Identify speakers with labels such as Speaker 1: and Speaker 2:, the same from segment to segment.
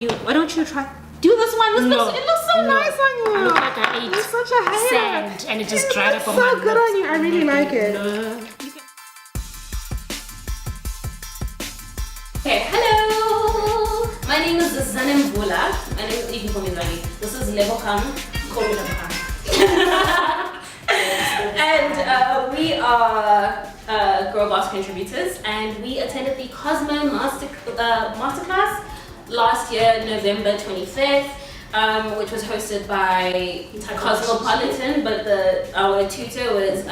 Speaker 1: Why don't you try? Do this one. It looks so nice on you.
Speaker 2: I look like I ate
Speaker 1: You're such a hater.
Speaker 2: sand and it just dried up on my
Speaker 1: so
Speaker 2: lips.
Speaker 1: good on you. I really like it.
Speaker 3: Okay, hello. My name is Zani and Lebo. My name is, you can call me Zani. This is Lebo Khan.
Speaker 2: Call me Lebo.
Speaker 3: And we are Girl Boss contributors, and we attended the Masterclass last year, November 25th, which was hosted by Cosmopolitan, but our tutor was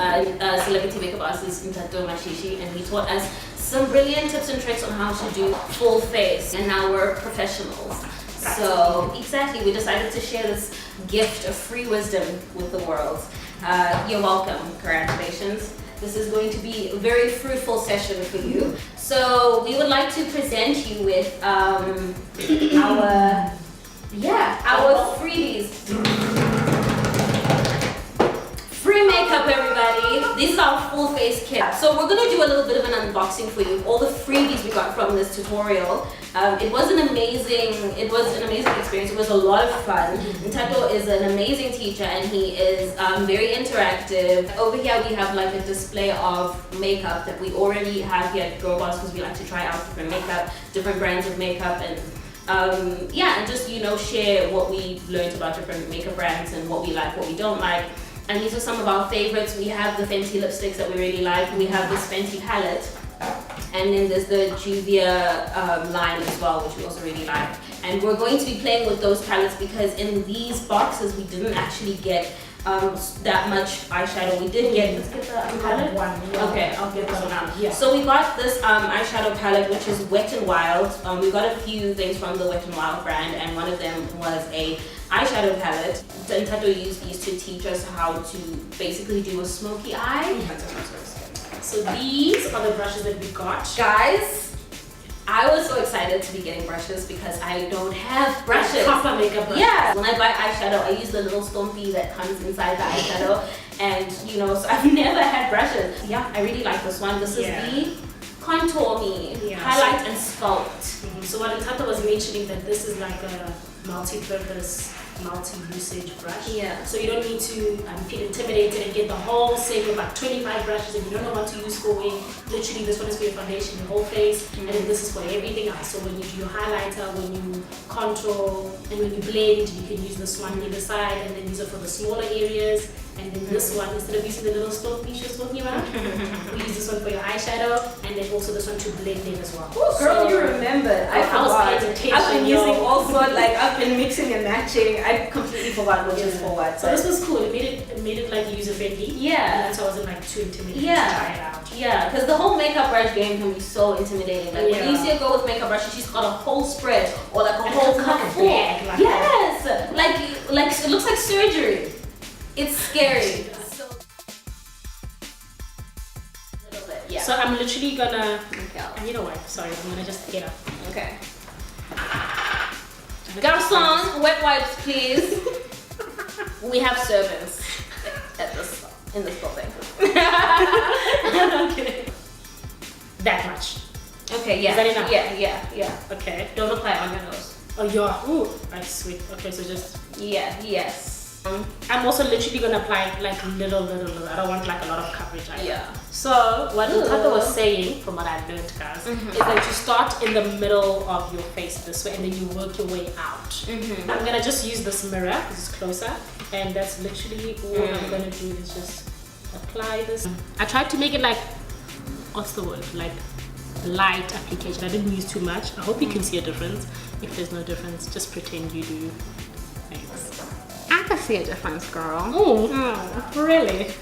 Speaker 3: celebrity makeup artist Nthato Mashishi, and he taught us some brilliant tips and tricks on how to do full face, and now we're professionals. So exactly, we decided to share this gift of free wisdom with the world. You're welcome. Congratulations. This is going to be a very fruitful session for you. So we would like to present you with our freebies. Free makeup, everybody. This is our full face kit. So we're gonna do a little bit of an unboxing for you. All the freebies we got from this tutorial. It was an amazing experience. It was a lot of fun. Nthato is an amazing teacher, and he is very interactive. Over here we have like a display of makeup that we already have here at Girl Boss, because we like to try out different makeup, different brands of makeup, and and just share what we learned about different makeup brands and what we like, what we don't like. And these are some of our favorites. We have the Fenty lipsticks that we really like. We have this Fenty palette. And then there's the Juvia line as well, which we also really like. And we're going to be playing with those palettes because in these boxes, we didn't actually get that much eyeshadow. We did get, let's get the palette. Okay, I'll get this one out. Yeah. So we got this eyeshadow palette, which is Wet n Wild. We got a few things from the Wet n Wild brand, and one of them was a eyeshadow palette. Nthato used these to teach us how to basically do a smoky eye.
Speaker 2: So these are the brushes that we got.
Speaker 3: Guys, I was so excited to be getting brushes because I don't have brushes.
Speaker 2: Proper makeup brushes.
Speaker 3: Yeah. When I buy eyeshadow, I use the little stumpy that comes inside the eyeshadow, and so I've never had brushes. Yeah, I really like this one. This is the Contour Me Highlight and Sculpt.
Speaker 2: So what Nthato was mentioning, that this is like a multi-purpose, multi-usage brush.
Speaker 3: Yeah.
Speaker 2: So you don't need to feel intimidated and get the whole set of like 25 brushes and you don't know what to use for when. Literally, this one is for your foundation, your whole face, and then this is for everything else. So when you do your highlighter, when you contour, and when you blend, you can use this one either side, and then use it for the smaller areas. And then this one, instead of using the little stone piece you're talking about, we use this one for your eyeshadow, and then also this one to blend in as well.
Speaker 3: Oh, girl, you remembered. I forgot. I've been using all sorts, like I've been mixing and matching. I completely forgot which is for what.
Speaker 2: So this was cool. It made it like user friendly.
Speaker 3: Yeah.
Speaker 2: And so I wasn't like too intimidated to try it out.
Speaker 3: Yeah, because the whole makeup brush game can be so intimidating. Like when you see a girl with makeup brushes, she's got a whole spread or like a whole cup full. Yes, like it looks like surgery. It's scary.
Speaker 2: So I'm literally gonna. You know what? Sorry, I'm gonna just get up.
Speaker 3: Okay. Garçon, wet wipes, please. We have servants in this building.
Speaker 2: I'm kidding. That much.
Speaker 3: Okay, yeah.
Speaker 2: Is that enough?
Speaker 3: Yeah.
Speaker 2: Okay.
Speaker 3: Don't apply on your nose.
Speaker 2: Oh yeah. Ooh, that's sweet. Okay, so just.
Speaker 3: Yes.
Speaker 2: I'm also literally gonna apply like little. I don't want like a lot of coverage.
Speaker 3: Yeah.
Speaker 2: So what Nthato was saying, from what I've learned, guys, is that you start in the middle of your face this way, and then you work your way out. I'm gonna just use this mirror because it's closer, and that's literally all I'm gonna do is just apply this. I tried to make it like, what's the word? Like light application. I didn't use too much. I hope you can see a difference. If there's no difference, just pretend you do. Thanks.
Speaker 1: I can see a difference, girl.
Speaker 2: Oh, really?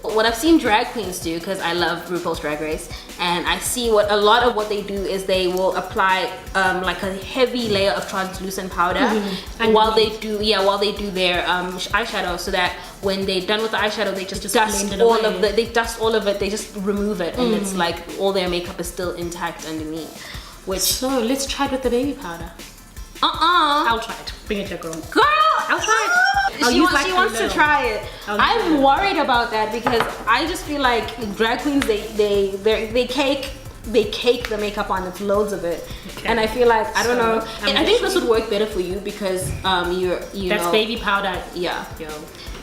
Speaker 3: What I've seen drag queens do, because I love RuPaul's Drag Race, and I see a lot of what they do is they will apply like a heavy layer of translucent powder while they do their eyeshadow, so that when they're done with the eyeshadow, they just dust all of it. They just remove it, and it's like all their makeup is still intact underneath.
Speaker 2: So let's try it with the baby powder. I'll try it. Bring it here, girl.
Speaker 3: I'll try it. She wants to try it. I'm worried about that because I just feel like drag queens, they cake they cake the makeup on. It's loads of it.
Speaker 2: Okay.
Speaker 3: And I feel like, I don't know,
Speaker 2: I'm
Speaker 3: I think this would work better for you because you
Speaker 2: that's
Speaker 3: know,
Speaker 2: baby powder.
Speaker 3: yeah,
Speaker 2: Yo.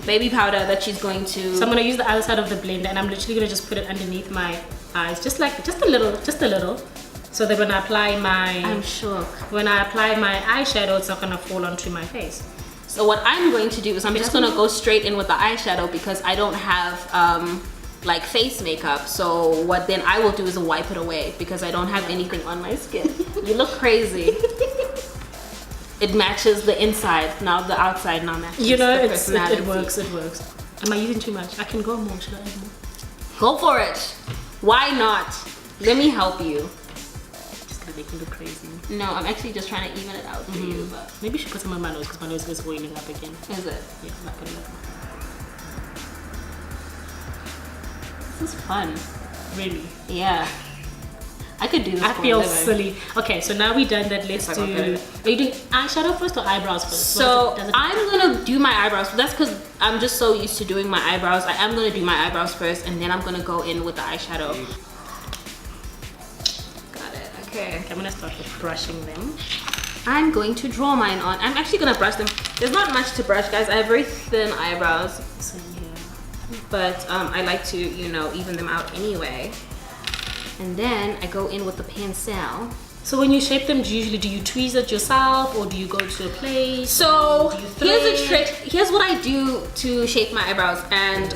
Speaker 3: baby powder that she's going to.
Speaker 2: So I'm gonna use the other side of the blender, and I'm literally gonna just put it underneath my eyes, just a little, so that when I apply my eyeshadow, it's not gonna fall onto my face.
Speaker 3: So what I'm going to do is I'm just gonna go straight in with the eyeshadow because I don't have like face makeup. So what then I will do is wipe it away because I don't have anything on my skin. You look crazy. It matches the inside, now the outside now matches.
Speaker 2: You know,
Speaker 3: the
Speaker 2: it
Speaker 3: personality.
Speaker 2: works. Am I using too much? I can go more. Should I add more?
Speaker 3: Go for it. Why not? Let me help you.
Speaker 2: Just gonna make me look crazy.
Speaker 3: No, I'm actually just trying to even it out for you. But
Speaker 2: Maybe you should put some on my nose because my nose is oiling up again.
Speaker 3: is it?
Speaker 2: Yeah, I'm not gonna.
Speaker 3: This is fun.
Speaker 2: Really?
Speaker 3: Yeah. I could do this.
Speaker 2: I
Speaker 3: for a
Speaker 2: feel
Speaker 3: living.
Speaker 2: silly. Okay, so now we're done that. Let's
Speaker 3: Yes,
Speaker 2: do.
Speaker 3: I got it.
Speaker 2: Are you doing eyeshadow first or eyebrows first?
Speaker 3: So
Speaker 2: Does it-
Speaker 3: I'm gonna do my eyebrows. That's because I'm just so used to doing my eyebrows. I am gonna do my eyebrows first, and then I'm gonna go in with the eyeshadow. Got it. Okay.
Speaker 2: Okay, I'm gonna start with brushing them.
Speaker 3: I'm going to draw mine on. I'm actually gonna brush them. There's not much to brush, guys. I have very thin eyebrows,
Speaker 2: So yeah.
Speaker 3: but I like to, you know, even them out anyway. And then I go in with the pencil.
Speaker 2: So when you shape them, do you tweeze it yourself or do you go to a place?
Speaker 3: So
Speaker 2: Do you
Speaker 3: here's
Speaker 2: thread?
Speaker 3: a trick. Here's what I do to shape my eyebrows, and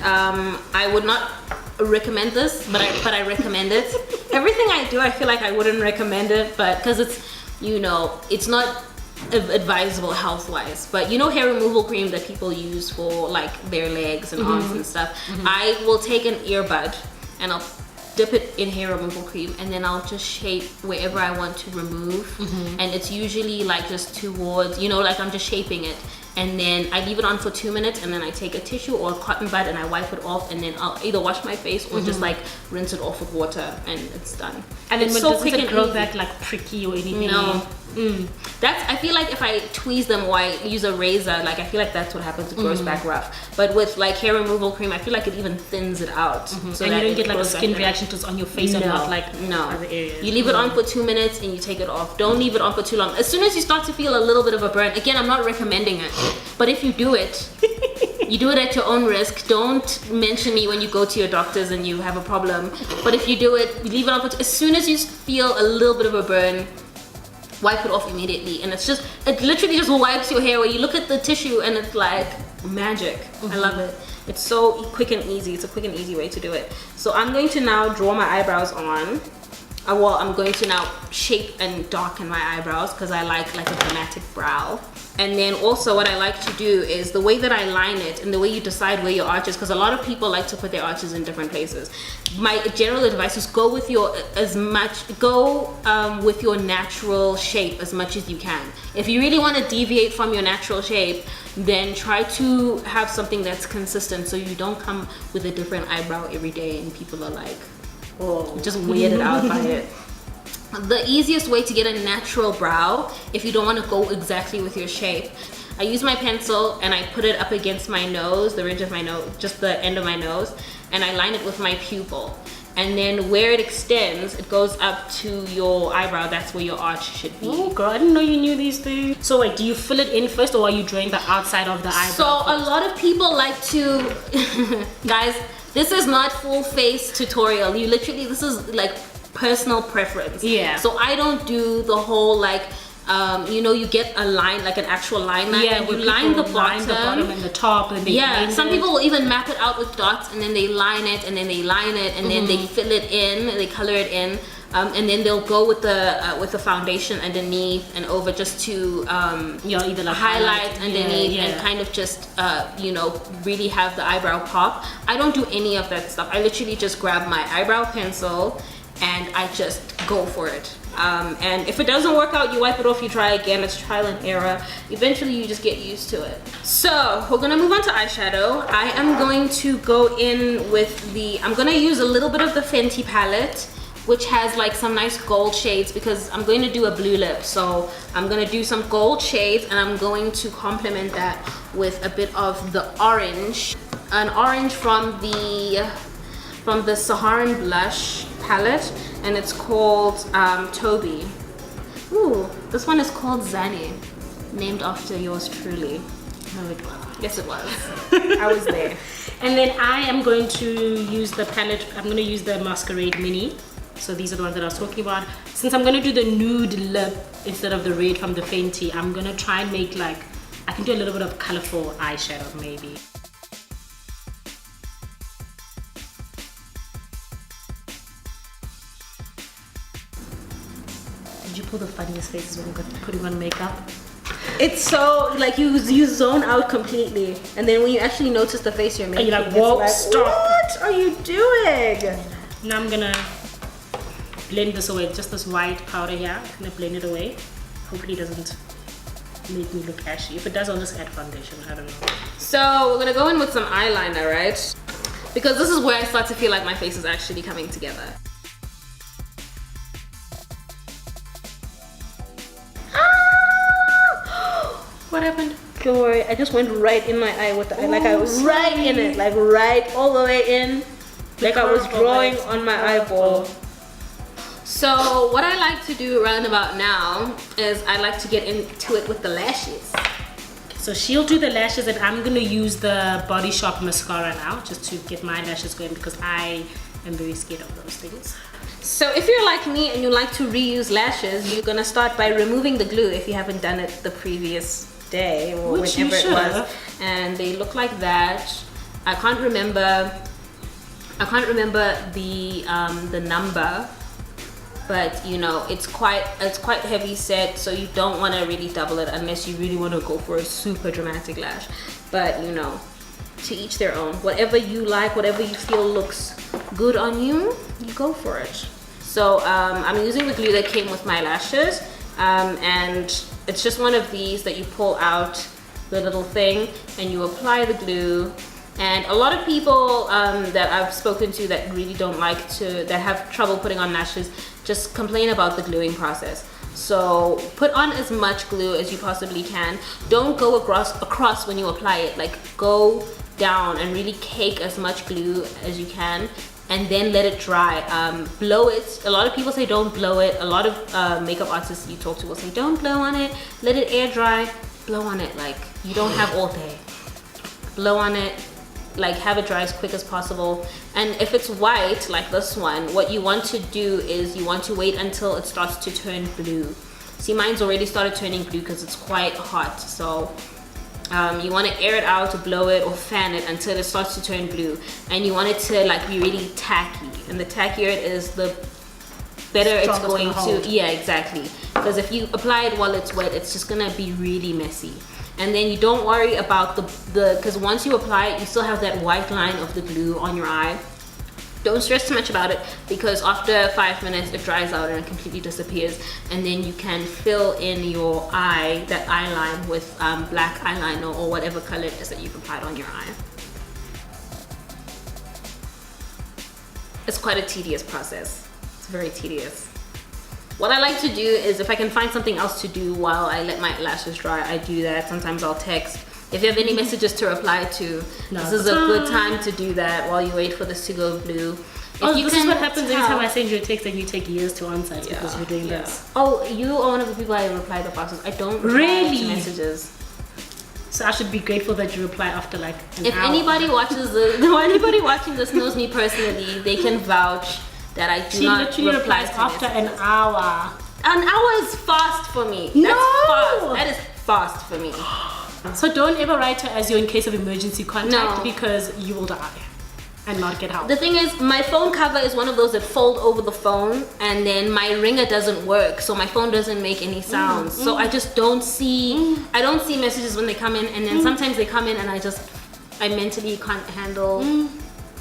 Speaker 3: I would not recommend this, but I recommend it. Everything I do, I feel like I wouldn't recommend it, but because it's, you know, it's not advisable health-wise. But you know, hair removal cream that people use for like their legs and arms and stuff. I will take an earbud and I'll dip it in hair removal cream, and then I'll just shape wherever I want to remove. And it's usually like just towards, you know, like I'm just shaping it, and then I leave it on for 2 minutes, and then I take a tissue or a cotton bud and I wipe it off, and then I'll either wash my face or just like rinse it off with water, and it's done.
Speaker 2: And then
Speaker 3: it's
Speaker 2: when
Speaker 3: so
Speaker 2: does
Speaker 3: quick
Speaker 2: it
Speaker 3: and
Speaker 2: grow
Speaker 3: easy.
Speaker 2: back like pricky or anything?
Speaker 3: No. That's, I feel like if I tweeze them or I use a razor, like I feel like that's what happens. It grows back rough. But with like hair removal cream, I feel like it even thins it out. So
Speaker 2: And
Speaker 3: that
Speaker 2: you don't
Speaker 3: it
Speaker 2: get like a
Speaker 3: grows back
Speaker 2: skin
Speaker 3: better.
Speaker 2: reaction to on your face or not like
Speaker 3: no.
Speaker 2: other areas.
Speaker 3: You leave it on for 2 minutes and you take it off. Don't leave it on for too long. As soon as you start to feel a little bit of a burn, again, I'm not recommending it, but if you do it, you do it at your own risk. Don't mention me when you go to your doctors and you have a problem. But if you do it, you leave it on for as soon as you feel a little bit of a burn, wipe it off immediately. And it literally just wipes your hair where you look at the tissue and it's like magic. I love it. It's so quick and easy. It's a quick and easy way to do it. So I'm going to now draw my eyebrows on. Well, I'm going to now shape and darken my eyebrows because I like a dramatic brow. And then also what I like to do is the way that I line it and the way you decide where your arch is, because a lot of people like to put their arches in different places. My general advice is go with your natural shape as much as you can. If you really want to deviate from your natural shape, then try to have something that's consistent so you don't come with a different eyebrow every day and people are like, oh, just weirded out by it. The easiest way to get a natural brow, if you don't want to go exactly with your shape, I use my pencil and I put it up against my nose, the ridge of my nose, just the end of my nose, and I line it with my pupil. And then where it extends, it goes up to your eyebrow. That's where your arch should be.
Speaker 2: Oh girl, I didn't know you knew these things. So wait, do you fill it in first or are you drawing the outside of the eyebrow?
Speaker 3: So a lot of people like to, guys, this is not full face tutorial. This is like personal preference.
Speaker 2: Yeah.
Speaker 3: So I don't do the whole like, you know, you get a line, like an actual line.
Speaker 2: Yeah,
Speaker 3: and you
Speaker 2: where
Speaker 3: line the
Speaker 2: people line the bottom and the top, and they
Speaker 3: yeah, some
Speaker 2: it.
Speaker 3: people will even map it out with dots, and then they line it, and then they line it, and then they fill it in, they color it in, and then they'll go with the foundation underneath and over just to
Speaker 2: either like
Speaker 3: highlight underneath
Speaker 2: yeah.
Speaker 3: and kind of just you know, really have the eyebrow pop. I don't do any of that stuff. I literally just grab my eyebrow pencil and I just go for it. And if it doesn't work out, you wipe it off, you try again. It's trial and error. Eventually you just get used to it. So we're gonna move on to eyeshadow. I am going to go in with I'm gonna use a little bit of the Fenty palette, which has like some nice gold shades, because I'm going to do a blue lip. So I'm gonna do some gold shades and I'm going to complement that with a bit of the orange. An orange from the Saharan blush palette. and it's called Toby. Ooh, this one is called Zani, named after yours truly.
Speaker 2: No, it wasn't.
Speaker 3: Yes, it was. I was there.
Speaker 2: And then I am going to use the palette. I'm going to use the Masquerade Mini. So these are the ones that I was talking about. Since I'm going to do the nude lip instead of the red from the Fenty, I'm going to try and make like, I can do a little bit of colorful eyeshadow maybe. Did you pull the funniest faces when you're putting on makeup?
Speaker 3: It's so like you zone out completely, and then when you actually notice the face you're making,
Speaker 2: and you're like, whoa,
Speaker 3: like,
Speaker 2: stop!
Speaker 3: What are you doing?
Speaker 2: Now I'm gonna blend this away. Just this white powder here. I'm gonna blend it away. Hopefully it doesn't make me look ashy. If it does, I'll just add foundation. I don't know.
Speaker 3: So we're gonna go in with some eyeliner, right? Because this is where I start to feel like my face is actually coming together.
Speaker 2: What happened?
Speaker 3: Don't worry, I just went right in my eye with the eye, like I was right in it, like right all the way in, like I was drawing on my eyeball. So what I like to do around about now is I like to get into it with the lashes.
Speaker 2: So she'll do the lashes and I'm gonna use the Body Shop mascara now just to get my lashes going because I am very scared of those things.
Speaker 3: So if you're like me and you like to reuse lashes, you're gonna start by removing the glue if you haven't done it the previous day or
Speaker 2: which
Speaker 3: whenever it was.
Speaker 2: have.
Speaker 3: And they look like that. I can't remember the number, but you know it's quite heavy set, so you don't want to really double it unless you really want to go for a super dramatic lash. But you know, to each their own. Whatever you like, whatever you feel looks good on you, you go for it. So I'm using the glue that came with my lashes, and it's just one of these that you pull out the little thing and you apply the glue. And a lot of people that I've spoken to that really don't like to, that have trouble putting on lashes, just complain about the gluing process. So put on as much glue as you possibly can. Don't go across when you apply it. Like go down and really cake as much glue as you can, and then let it dry. Blow it. A lot of people say don't blow it. A lot of makeup artists you talk to will say don't blow on it, let it air dry. Blow on it, like you don't have all day. Blow on it, like have it dry as quick as possible. And if it's white like this one, what you want to do is you want to wait until it starts to turn blue. See, mine's already started turning blue because it's quite hot. So you want to air it out, to blow it or fan it until it starts to turn blue. And you want it to like be really tacky, and the tackier it is, the better it's going to, yeah, exactly. Because if you apply it while it's wet, it's just gonna be really messy. And then you don't worry about because once you apply it, you still have that white line of the glue on your eye. Don't stress too much about it, because after 5 minutes it dries out and it completely disappears, and then you can fill in your eye, that eye line, with black eyeliner or whatever color it is that you've applied on your eye. It's quite a tedious process. It's very tedious. What I like to do is, if I can find something else to do while I let my lashes dry, I do that. Sometimes I'll text. If you have any messages to reply to, this is a good time to do that while you wait for this to go blue.
Speaker 2: This is what happens every time I send you a text and you take years to answer. It's because you're doing this.
Speaker 3: Oh, you are one of the people I reply the fastest. I don't reply to messages.
Speaker 2: So I should be grateful that you reply after like an
Speaker 3: hour. Anybody watches anybody watching this knows me personally, they can vouch that I do not reply to
Speaker 2: after
Speaker 3: messages.
Speaker 2: an hour.
Speaker 3: An hour is fast for me. That's fast. That is fast for me.
Speaker 2: So don't ever write her as your in case of emergency contact, because you will die and not get help.
Speaker 3: The thing is, my phone cover is one of those that fold over the phone, and then my ringer doesn't work, so my phone doesn't make any sounds. So I just don't see, I don't see messages when they come in, and then sometimes they come in and I mentally can't handle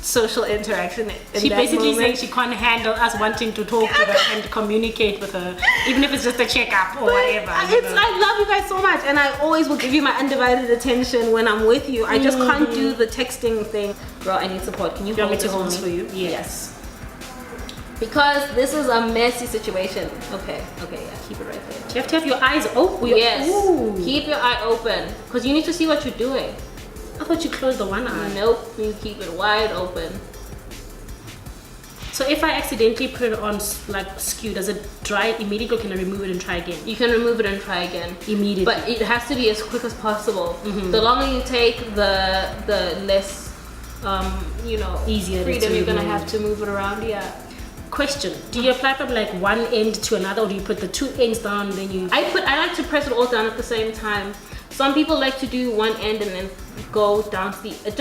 Speaker 3: social interaction.
Speaker 2: She basically saying she can't handle us wanting to talk to her and communicate with her, even if it's just a checkup or whatever.
Speaker 3: I love you guys so much, and I always will give you my undivided attention when I'm with you. I just can't do the texting thing. Girl, I need support. Can you
Speaker 2: want me to hold this for you?
Speaker 3: Yes. Because this is a messy situation. Okay, yeah, keep it right there.
Speaker 2: You have to have your eyes open.
Speaker 3: Yes. Ooh. Keep your eye open, because you need to see what you're doing.
Speaker 2: I thought you closed the one eye.
Speaker 3: Nope, you keep it wide open.
Speaker 2: So if I accidentally put it on like skew, does it dry immediately or can I remove it and try again?
Speaker 3: You can remove it and try again.
Speaker 2: Immediately.
Speaker 3: But it has to be as quick as possible. The longer you take, the less,
Speaker 2: easier
Speaker 3: freedom
Speaker 2: to
Speaker 3: you're gonna
Speaker 2: remove.
Speaker 3: have to move it around. Yeah.
Speaker 2: Question: do you apply from like one end to another, or do you put the two ends down then you?
Speaker 3: I like to press it all down at the same time. Some people like to do one end and then go down to the. It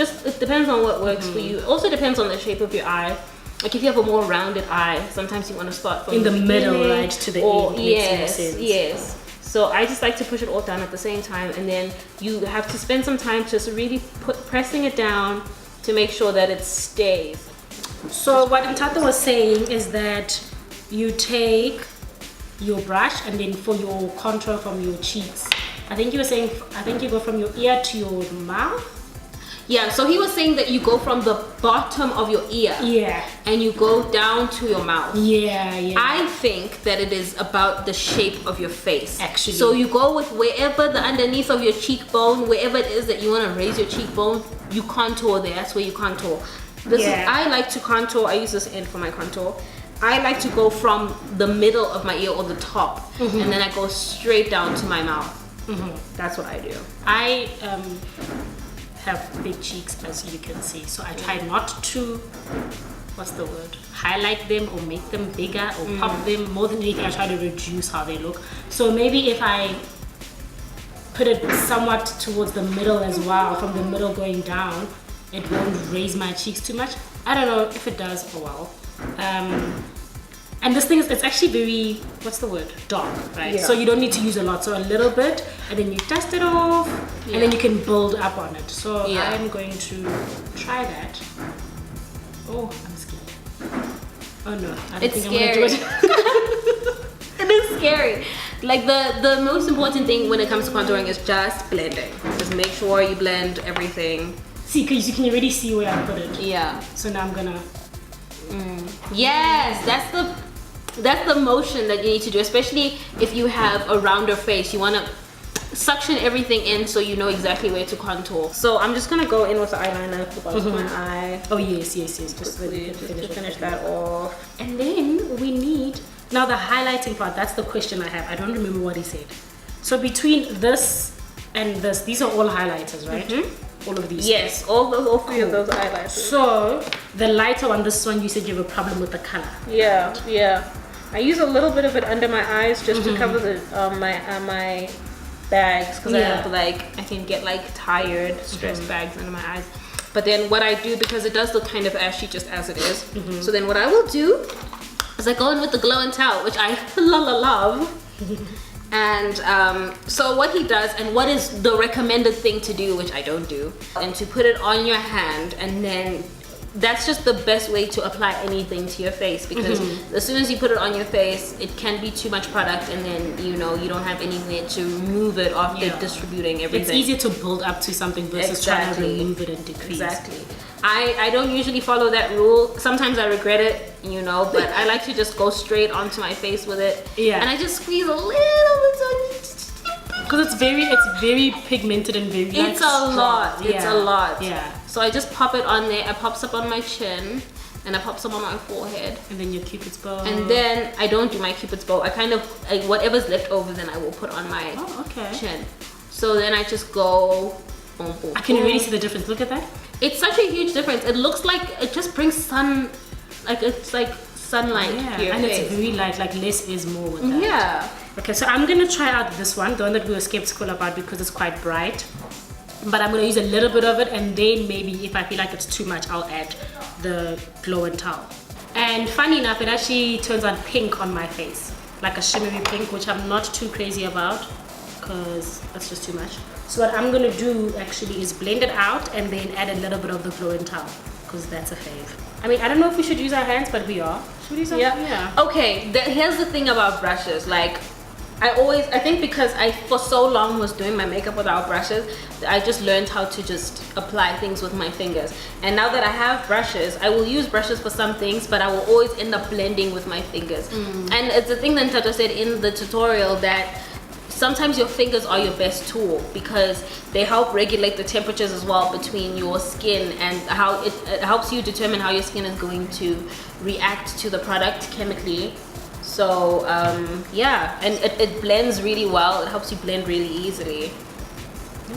Speaker 3: depends on what works for you. It also depends on the shape of your eye. Like if you have a more rounded eye, sometimes you want to start from
Speaker 2: in the middle,
Speaker 3: beginning,
Speaker 2: right, to the
Speaker 3: or
Speaker 2: end.
Speaker 3: yes. So I just like to push it all down at the same time, and then you have to spend some time just really pressing it down to make sure that it stays.
Speaker 2: So what Nthato was saying is that you take your brush and then for your contour from your cheeks. I think you were saying, I think you go from your ear to your mouth.
Speaker 3: Yeah, so he was saying that you go from the bottom of your ear.
Speaker 2: Yeah.
Speaker 3: And you go down to your mouth.
Speaker 2: Yeah.
Speaker 3: I think that it is about the shape of your face.
Speaker 2: Actually.
Speaker 3: So you go with wherever the underneath of your cheekbone, wherever it is that you want to raise your cheekbone, you contour there. That's where you contour. I like to contour. I use this end for my contour. I like to go from the middle of my ear or the top, and then I go straight down to my mouth. That's what I do.
Speaker 2: I have big cheeks, as you can see, so I try not to, what's the word, highlight them or make them bigger or pop them. More than anything, I try to reduce how they look. So maybe if I put it somewhat towards the middle as well, from the middle going down, it won't raise my cheeks too much. I don't know if it does. Oh well. And this thing is, it's actually very, what's the word, dark, right?
Speaker 3: Yeah.
Speaker 2: So you don't need to use a lot, so a little bit, and then you dust it off, and then you can build up on it. So I'm going to try that. Oh, I'm scared. Oh no, I don't think I'm gonna do it.
Speaker 3: It is scary. Like the most important thing when it comes to contouring is just blending. Just make sure you blend everything.
Speaker 2: See, because you can already see where I put it.
Speaker 3: Yeah.
Speaker 2: So now I'm gonna.
Speaker 3: Yes, that's the motion that you need to do, especially if you have a rounder face. You want to suction everything in so you know exactly where to contour. So I'm just gonna go in with the eyeliner at the bottom of my eye.
Speaker 2: Oh yes. Just
Speaker 3: Quickly, to finish that off.
Speaker 2: And then we need, now the highlighting part, that's the question I have. I don't remember what he said. So between this and this, these are all highlighters, right? All of these.
Speaker 3: Yes, all three of those eyelashes.
Speaker 2: So the lighter one, this one, you said you have a problem with the color.
Speaker 3: Yeah. I use a little bit of it under my eyes just to cover the my bags, because I can get like tired, stress bags under my eyes. But then what I do, because it does look kind of ashy just as it is, so then what I will do is I go in with the glow and towel, which I love. And so what he does, and what is the recommended thing to do, which I don't do, and to put it on your hand, and then that's just the best way to apply anything to your face, because as soon as you put it on your face, it can be too much product, and then you don't have anywhere to remove it after distributing everything.
Speaker 2: It's easier to build up to something versus trying to remove it and decrease.
Speaker 3: Exactly. I don't usually follow that rule. Sometimes I regret it, but I like to just go straight onto my face with it. Yeah. And I just squeeze a little bit on it.
Speaker 2: Because it's very pigmented and very
Speaker 3: It's a lot. It's a lot.
Speaker 2: Yeah.
Speaker 3: So I just pop it on there. I pops up on my chin, and I pops up on my forehead.
Speaker 2: And then your cupid's bow.
Speaker 3: And then I don't do my cupid's bow. I kind of whatever's left over, then I will put on my chin. So then I just go. Boom, boom,
Speaker 2: I can really see the difference. Look at that.
Speaker 3: It's such a huge difference. It looks like it just brings sun, it's like sunlight to your
Speaker 2: and
Speaker 3: face.
Speaker 2: it's very light, like less is more with that.
Speaker 3: Yeah.
Speaker 2: Okay, so I'm gonna try out this one, the one that we were skeptical about because it's quite bright. But I'm gonna use a little bit of it, and then maybe if I feel like it's too much, I'll add the glow and towel. And funny enough, it actually turns on pink on my face, like a shimmery pink, which I'm not too crazy about because that's just too much. So what I'm gonna do actually is blend it out and then add a little bit of the glow and towel, because that's a fave. I mean, I don't know if we should use our hands, but we are. Should we use our hands? Yeah.
Speaker 3: Okay, here's the thing about brushes. Like, I think because I for so long was doing my makeup without brushes, I just learned how to just apply things with my fingers. And now that I have brushes, I will use brushes for some things, but I will always end up blending with my fingers. And it's the thing that Nthato said in the tutorial, that sometimes your fingers are your best tool because they help regulate the temperatures as well between your skin, and how it helps you determine how your skin is going to react to the product chemically. So yeah, and it blends really well. It helps you blend really easily.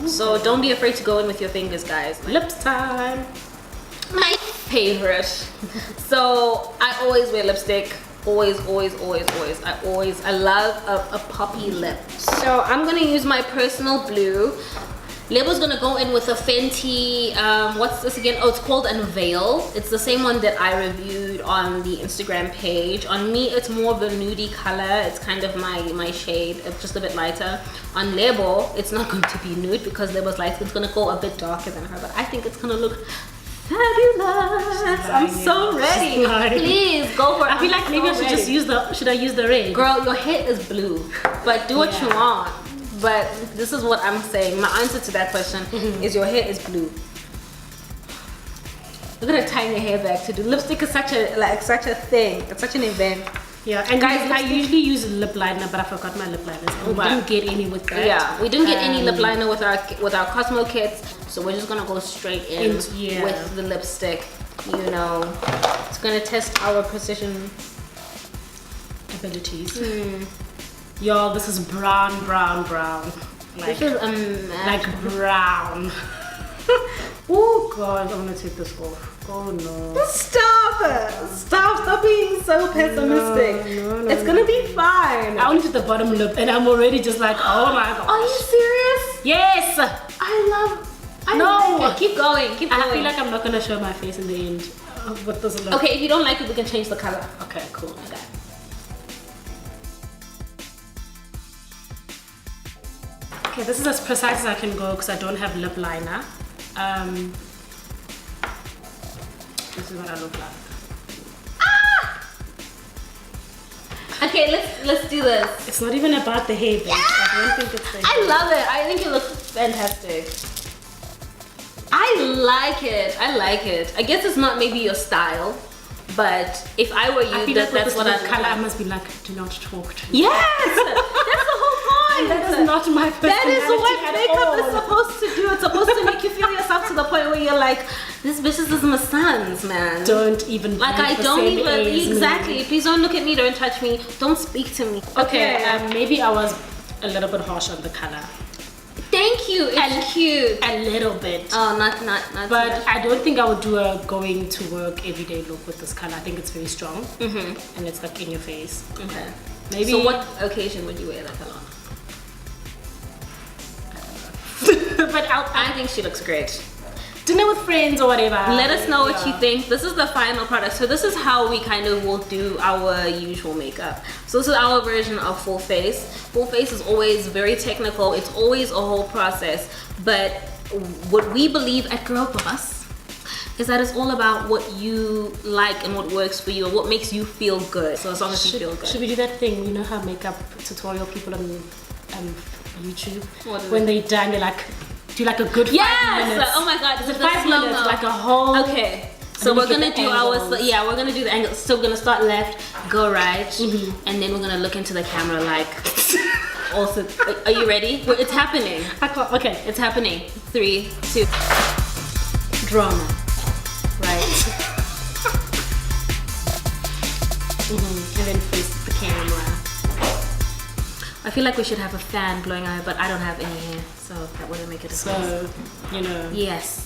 Speaker 3: So don't be afraid to go in with your fingers, guys.
Speaker 2: Lips time.
Speaker 3: My favorite. So I always wear lipstick. Always. I love a poppy lip. So I'm gonna use my personal blue. Lebo's gonna go in with a Fenty, what's this again? Oh, it's called Unveil. It's the same one that I reviewed on the Instagram page. On me, it's more of a nudie color. It's kind of my shade. It's just a bit lighter. On Lebo, it's not going to be nude because Lebo's light. It's gonna go a bit darker than her, but I think it's gonna look fabulous. I'm so ready. Please go for it.
Speaker 2: I feel like maybe I should just use the, should I use the red?
Speaker 3: Girl, your hair is blue, but do what you want. But this is what I'm saying. My answer to that question is your hair is blue. We're gonna tie your hair back to do lipstick is such a thing. It's such an event.
Speaker 2: Yeah, and guys, I usually use lip liner, but I forgot my lip liners. We didn't get any with that.
Speaker 3: Yeah, we didn't get any lip liner with our Cosmo kits, so we're just gonna go straight in with the lipstick. You know, it's gonna test our precision
Speaker 2: abilities. Y'all, this is brown. Like,
Speaker 3: this is
Speaker 2: like brown. Oh god, I'm gonna take this off. Oh no.
Speaker 3: Stop being so pessimistic.
Speaker 2: No,
Speaker 3: it's gonna be fine.
Speaker 2: I only did the bottom lip and I'm already just like, oh my god.
Speaker 3: Are you serious?
Speaker 2: Yes.
Speaker 3: I love it. Keep going.
Speaker 2: I feel like I'm not gonna show my face in the end with this look.
Speaker 3: Okay, if you don't like it, we can change the color.
Speaker 2: Okay, cool.
Speaker 3: Okay.
Speaker 2: Okay, this is as precise as I can go because I don't have lip liner. This is what I look like.
Speaker 3: Okay, let's do this.
Speaker 2: It's not even about the hair, bitch. I don't think it's the hair.
Speaker 3: I love it. I think it looks fantastic. I like it. I guess it's not maybe your style, but if I were you,
Speaker 2: I feel
Speaker 3: that's what I'd
Speaker 2: color. I must be like, do not talk to me.
Speaker 3: Yes, that's the whole point.
Speaker 2: That is not my personality.
Speaker 3: That is what
Speaker 2: at
Speaker 3: makeup
Speaker 2: all.
Speaker 3: is supposed to do. It's supposed to make you feel yourself to the point where you're like, this bitch is my sons, man.
Speaker 2: Don't even
Speaker 3: like I don't even exactly. Please don't look at me. Don't touch me. Don't speak to me.
Speaker 2: Okay, maybe I was a little bit harsh on the color.
Speaker 3: Thank you. It's cute.
Speaker 2: A little bit.
Speaker 3: Oh, not.
Speaker 2: But I don't think I would do a going to work everyday look with this color. I think it's very strong. And it's like in your face.
Speaker 3: Okay.
Speaker 2: Maybe.
Speaker 3: So what occasion would you wear that color on?
Speaker 2: But
Speaker 3: I think she looks great.
Speaker 2: Dinner with friends or whatever.
Speaker 3: Let us know what you think. This is the final product. So this is how we kind of will do our usual makeup. So this is our version of full face. Full face is always very technical. It's always a whole process. But what we believe at Girl Boss is that it's all about what you like and what works for you and what makes you feel good. So as long as you feel good.
Speaker 2: Should we do that thing? You know how makeup tutorial people on YouTube, when they're done, they like do like a good 5 minutes.
Speaker 3: Oh my god,
Speaker 2: it's a 5 minutes, like a whole.
Speaker 3: Okay, so we're gonna do we're gonna do the angle. So we're gonna start left, go right, and then we're gonna look into the camera like. Also, are you ready? It's happening.
Speaker 2: Okay,
Speaker 3: it's happening. 3, 2. Drama. Right.
Speaker 2: And then face the camera.
Speaker 3: I feel like we should have a fan blowing out, but I don't have any hair, so that wouldn't make it a difference.
Speaker 2: So, you know.
Speaker 3: Yes.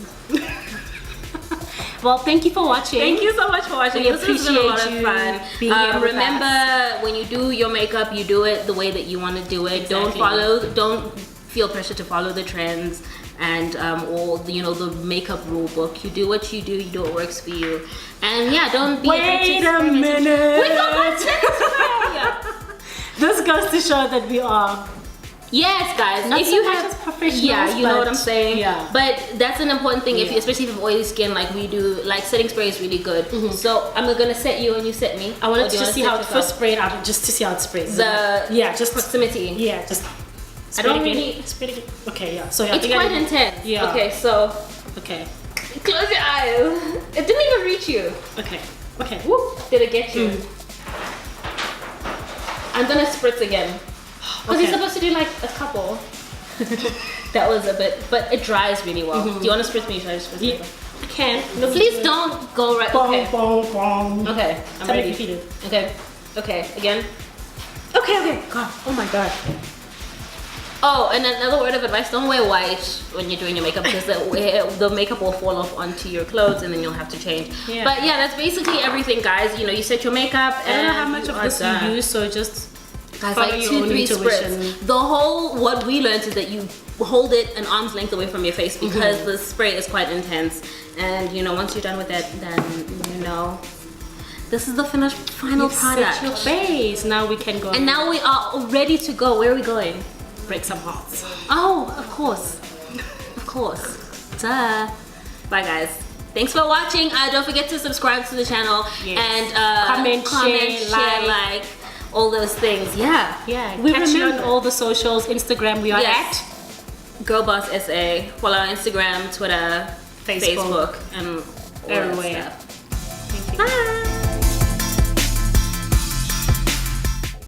Speaker 2: Well, thank you for watching.
Speaker 3: Thank you so much for watching.
Speaker 2: We
Speaker 3: This has been a lot of fun.
Speaker 2: Being here with
Speaker 3: remember,
Speaker 2: us.
Speaker 3: when you do your makeup, you do it the way that you want to do it.
Speaker 2: Exactly.
Speaker 3: Don't feel pressure to follow the trends and or the makeup rule book. You do what you do what works for you. And yeah, don't be afraid to experiment.
Speaker 2: Wait a minute.
Speaker 3: We got content.
Speaker 2: This goes to show that we are.
Speaker 3: Yes, guys.
Speaker 2: Not
Speaker 3: if
Speaker 2: so
Speaker 3: you
Speaker 2: much
Speaker 3: have
Speaker 2: as professionals,
Speaker 3: yeah, you know what I'm saying.
Speaker 2: Yeah.
Speaker 3: But that's an important thing. If especially if you have oily skin, like we do, like setting spray is really good. So I'm gonna set you and you set me.
Speaker 2: I wanted to just see how it first sprayed out, just to see how it sprays.
Speaker 3: Just proximity.
Speaker 2: Yeah, just.
Speaker 3: I don't really.
Speaker 2: Spray again. Okay, yeah. So
Speaker 3: it's quite intense.
Speaker 2: Yeah.
Speaker 3: Okay, so.
Speaker 2: Okay.
Speaker 3: Close your eyes. It didn't even reach you.
Speaker 2: Okay. Okay.
Speaker 3: Woo! Did it get you? I'm gonna spritz again.
Speaker 2: Because you're supposed to do like a couple.
Speaker 3: That was a bit, but it dries really well.
Speaker 2: Mm-hmm.
Speaker 3: Do you want to spritz me? Should I spritz you?
Speaker 2: I can. No,
Speaker 3: Please don't go right.
Speaker 2: Bong,
Speaker 3: Okay.
Speaker 2: bong, bong.
Speaker 3: Okay, I'm
Speaker 2: Tell me
Speaker 3: ready.
Speaker 2: if you feel it.
Speaker 3: Okay. Okay. Again.
Speaker 2: Okay. God. Oh my God.
Speaker 3: Oh, and another word of advice: don't wear white when you're doing your makeup because the makeup will fall off onto your clothes and then you'll have to change.
Speaker 2: Yeah.
Speaker 3: But yeah, that's basically everything, guys. You know, you set your makeup.
Speaker 2: I don't know how much of this you use, so just
Speaker 3: Guys,
Speaker 2: follow
Speaker 3: like
Speaker 2: your
Speaker 3: 2-3
Speaker 2: own intuition.
Speaker 3: spritz. The whole what we learned is that you hold it an arm's length away from your face because the spray is quite intense. And you know, once you're done with that, then you know, this is the final product.
Speaker 2: Set your face. Now we can go.
Speaker 3: And now we are ready to go. Where are we going?
Speaker 2: break some hearts.
Speaker 3: Oh, of course. Of course. Duh. Bye, guys. Thanks for watching. Don't forget to subscribe to the channel.
Speaker 2: Yes.
Speaker 3: And
Speaker 2: comment, share,
Speaker 3: like all those things. Yeah.
Speaker 2: Yeah.
Speaker 3: We
Speaker 2: Catch you on
Speaker 3: remember.
Speaker 2: all the socials. Instagram, we are
Speaker 3: Yes. Girlboss SA. Follow our Instagram, Twitter, Facebook and all that
Speaker 2: everywhere.
Speaker 3: stuff.
Speaker 2: Thank you.
Speaker 3: Bye.